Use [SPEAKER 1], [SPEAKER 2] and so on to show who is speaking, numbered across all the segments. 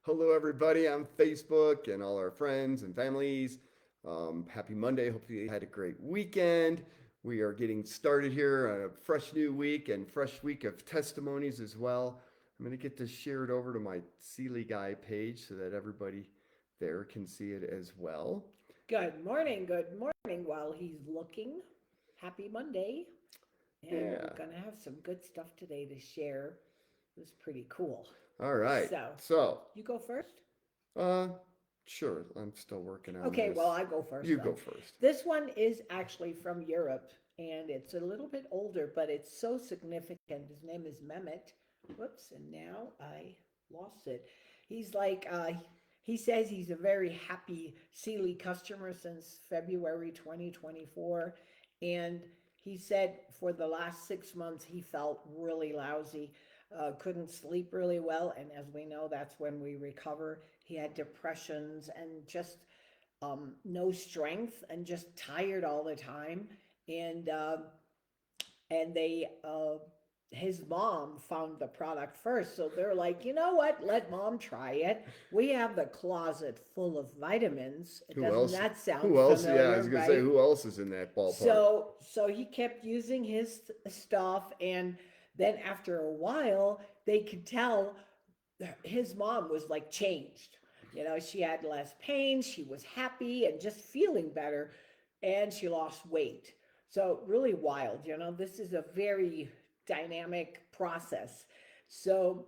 [SPEAKER 1] Hello, everybody on Facebook and all our friends and families. Happy Monday. Hopefully, you had a great weekend. We are getting started here on a fresh new week and fresh week of testimonies as well. I'm going to get this shared over to my CILI Guy page so that everybody there can see it as well.
[SPEAKER 2] Good morning, good morning. While he's looking, happy Monday. And we're
[SPEAKER 1] Yeah.
[SPEAKER 2] going to have some good stuff today to share. It was pretty cool.
[SPEAKER 1] All right.
[SPEAKER 2] So,
[SPEAKER 1] So,
[SPEAKER 2] you go first?
[SPEAKER 1] uh, sure. I'm still working on
[SPEAKER 2] Okay, well,
[SPEAKER 1] this.
[SPEAKER 2] I go first
[SPEAKER 1] You
[SPEAKER 2] then.
[SPEAKER 1] go first.
[SPEAKER 2] This one is actually from Europe and it's a little bit older, but it's so significant. His name is Mehmet. Whoops, and now I lost it. He's like, he says he's a very happy Sealy customer since February 2024. And he said for the last 6 months he felt really lousy, couldn't sleep really well. And as we know, that's when we recover. He had depressions and just no strength and just tired all the time. And they his mom found the product first, so they're like, you know what? Let mom try it. We have the closet full of vitamins.
[SPEAKER 1] Who
[SPEAKER 2] Doesn't
[SPEAKER 1] else?
[SPEAKER 2] that sound
[SPEAKER 1] Who else? Yeah, I
[SPEAKER 2] familiar,
[SPEAKER 1] was gonna say
[SPEAKER 2] right?
[SPEAKER 1] who else is in that ballpark.
[SPEAKER 2] So he kept using his stuff, and then after a while, they could tell his mom was like changed. You know, she had less pain, she was happy and just feeling better, and she lost weight. So, really wild. You know, this is a very dynamic process. So,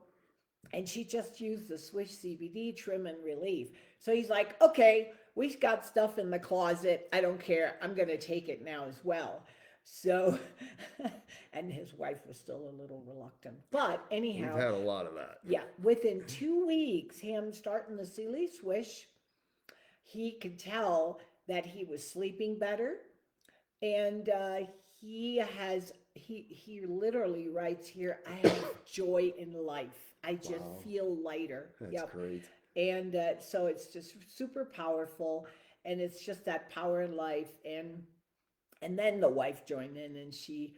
[SPEAKER 2] and she just used the Swish CBD trim and relief. So he's like, okay, we've got stuff in the closet. I don't care. I'm going to take it now as well. So, and his wife was still a little reluctant. But
[SPEAKER 1] We've
[SPEAKER 2] anyhow,
[SPEAKER 1] had a lot of that.
[SPEAKER 2] yeah, within 2 weeks, him starting the Sealy Swish, he could tell that he was sleeping better, and he literally writes here, I have joy in life. I just
[SPEAKER 1] Wow,
[SPEAKER 2] feel lighter.
[SPEAKER 1] that's
[SPEAKER 2] Yep.
[SPEAKER 1] great.
[SPEAKER 2] And so it's just super powerful, and it's just that power in life. And then the wife joined in, and she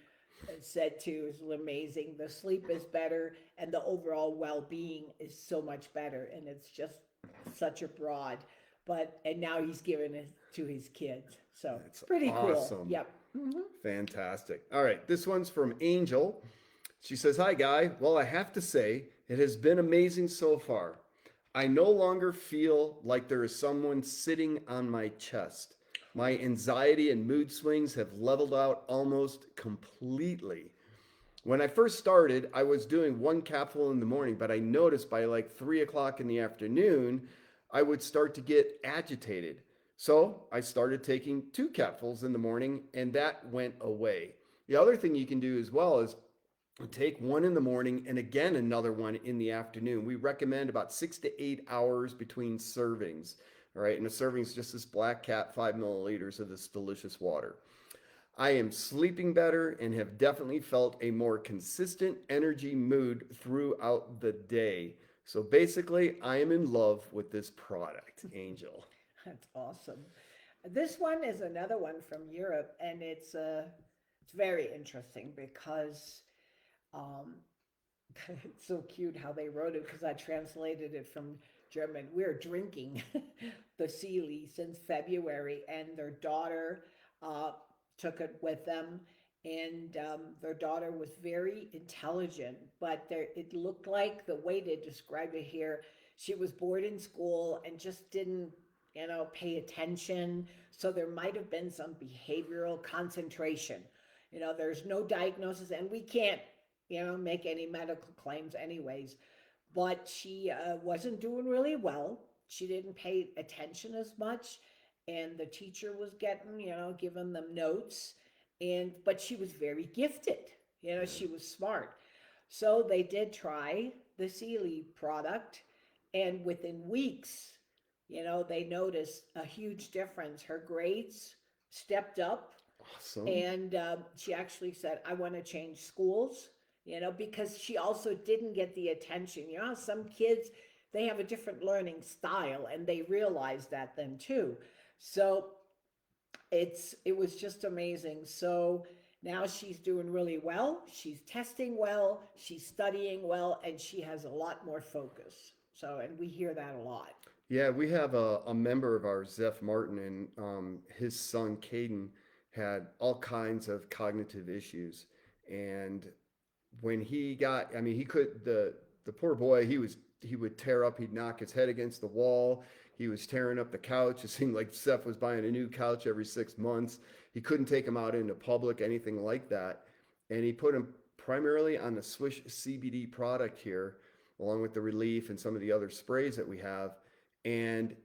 [SPEAKER 2] said too, is amazing. The sleep is better, and the overall well-being is so much better, and it's just such a broad. But and now he's giving it to his kids, so
[SPEAKER 1] That's
[SPEAKER 2] pretty cool.
[SPEAKER 1] awesome.
[SPEAKER 2] Yep. Hmm.
[SPEAKER 1] Fantastic. All right, this one's from Angel. She says, "Hi, Guy. Well, I have to say, it has been amazing so far. I no longer feel like there is someone sitting on my chest. My anxiety and mood swings have leveled out almost completely. When I first started, I was doing one capsule in the morning, but I noticed by like 3 o'clock in the afternoon, I would start to get agitated. So I started taking two capsules in the morning, and that went away. The other thing you can do as well is take one in the morning and again another one in the afternoon. We recommend about 6 to 8 hours between servings. All right, and a serving is just this black cat, 5 milliliters of this delicious water. I am sleeping better and have definitely felt a more consistent energy mood throughout the day. So basically, I am in love with this product, Angel."
[SPEAKER 2] That's awesome. This one is another one from Europe, and it's very interesting because um, it's so cute how they wrote it because I translated it from German. We're drinking the Sealy since February, and their daughter uh, took it with them. And their daughter was very intelligent, but it looked like the way they described it here, she was bored in school and just didn't, pay attention. So there might have been some behavioral concentration. There's no diagnosis, and we can't make any medical claims anyways. But she wasn't doing really well. She didn't pay attention as much, and the teacher was getting, giving them notes, but she was very gifted. She was smart. So they did try the Sealy product, and within weeks, they noticed a huge difference. Her grades stepped up,
[SPEAKER 1] Awesome.
[SPEAKER 2] and she actually said, I want to change schools, because she also didn't get the attention. Some kids, they have a different learning style, and they realize that then too. So it was just amazing. So now she's doing really well. She's testing well, she's studying well, and she has a lot more focus. So, and we hear that a lot.
[SPEAKER 1] Yeah, we have a member of ours, Zeph Martin, and his son Caden had all kinds of cognitive issues. And when he got, I mean, he could the poor boy, he would tear up, he'd knock his head against the wall. He was tearing up the couch. It seemed like Seth was buying a new couch every 6 months. He couldn't take him out into public, anything like that. And he put him primarily on the Swish CBD product here, along with the relief and some of the other sprays that we have. And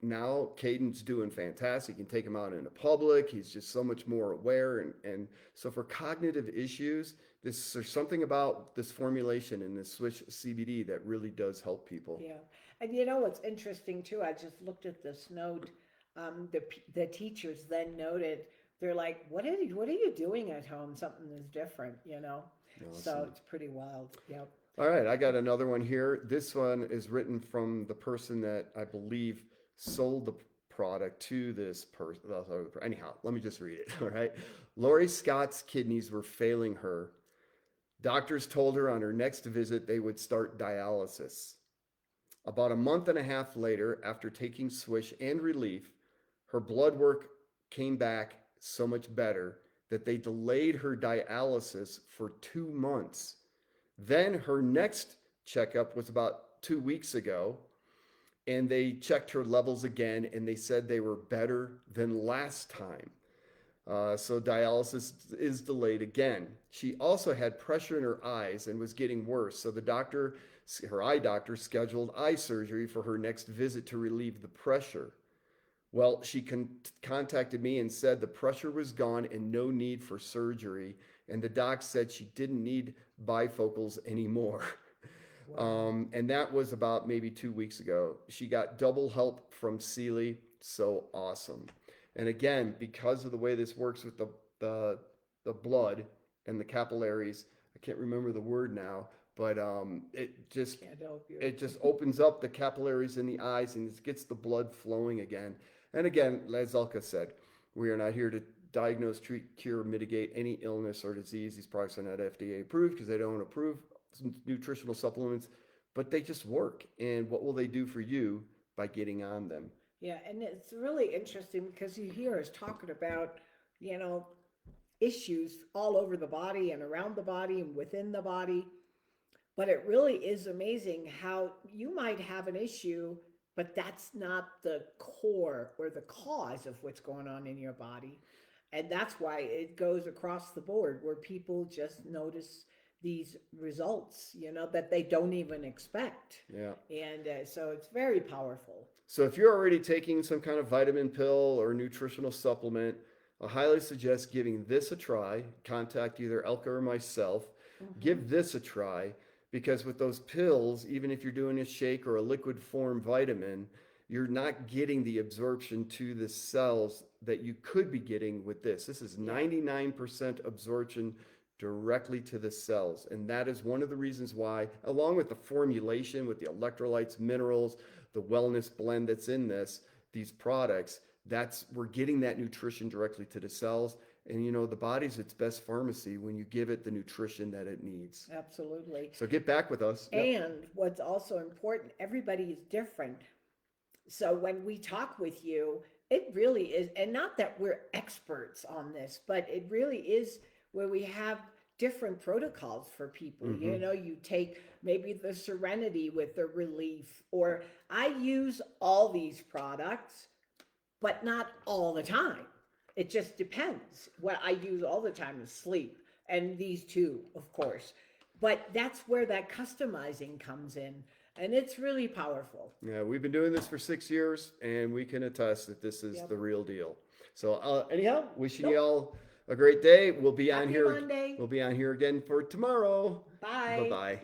[SPEAKER 1] now Caden's doing fantastic. You can take him out into public. He's just so much more aware. And so for cognitive issues, there's something about this formulation in this Swish CBD that really does help people.
[SPEAKER 2] Yeah. And you know what's interesting too? I just looked at this note. The teachers then noted, they're like, what are you doing at home? Something is different, you know?
[SPEAKER 1] Awesome.
[SPEAKER 2] So it's pretty wild. Yep.
[SPEAKER 1] All right, I got another one here. This one is written from the person that I believe sold the product to this person. Anyhow, let me just read it. All right. Lori Scott's kidneys were failing her. Doctors told her on her next visit they would start dialysis. About a month and a half later, after taking Swish and Relief, her blood work came back so much better that they delayed her dialysis for 2 months. Then her next checkup was about 2 weeks ago, and they checked her levels again, and they said they were better than last time. So dialysis is delayed again. She also had pressure in her eyes and was getting worse. So her eye doctor, scheduled eye surgery for her next visit to relieve the pressure. Well, she contacted me and said the pressure was gone and no need for surgery. And the doc said she didn't need bifocals anymore.
[SPEAKER 2] Wow.
[SPEAKER 1] And that was about maybe 2 weeks ago. She got double help from CILI. So awesome. And again, because of the way this works with the blood and the capillaries, I can't remember the word now, but it just opens up the capillaries in the eyes and it gets the blood flowing again. And again, as Elka said, we are not here to diagnose, treat, cure, mitigate any illness or disease. These products are not FDA approved because they don't approve nutritional supplements, but they just work. And what will they do for you by getting on them?
[SPEAKER 2] Yeah, and it's really interesting because you hear us talking about, you know, issues all over the body and around the body and within the body. But it really is amazing how you might have an issue, but that's not the core or the cause of what's going on in your body. And that's why it goes across the board where people just notice these results, you know, that they don't even expect.
[SPEAKER 1] Yeah.
[SPEAKER 2] And so it's very powerful.
[SPEAKER 1] So if you're already taking some kind of vitamin pill or nutritional supplement, I highly suggest giving this a try. Contact either Elka or myself.
[SPEAKER 2] Mm-hmm.
[SPEAKER 1] Give this a try because with those pills, even if you're doing a shake or a liquid form vitamin, you're not getting the absorption to the cells that you could be getting with this. This is 99% absorption directly to the cells. And that is one of the reasons why, along with the formulation, with the electrolytes, minerals, the wellness blend that's in these products, we're getting that nutrition directly to the cells. And you know, the body's its best pharmacy when you give it the nutrition that it needs.
[SPEAKER 2] Absolutely.
[SPEAKER 1] So get back with us.
[SPEAKER 2] And what's also important, everybody is different. So when we talk with you, it really is, and not that we're experts on this, but it really is where we have different protocols for people.
[SPEAKER 1] Mm-hmm.
[SPEAKER 2] You know, you take maybe the Serenity with the Relief, or I use all these products, but not all the time. It just depends. What I use all the time is sleep, and these two, of course. But that's where that customizing comes in, and it's really powerful.
[SPEAKER 1] Yeah, we've been doing this for 6 years, and we can attest that this is the real deal. So anyhow, wishing you all a great day. We'll be on here.
[SPEAKER 2] Monday.
[SPEAKER 1] We'll be on here again for tomorrow.
[SPEAKER 2] Bye.
[SPEAKER 1] Bye-bye.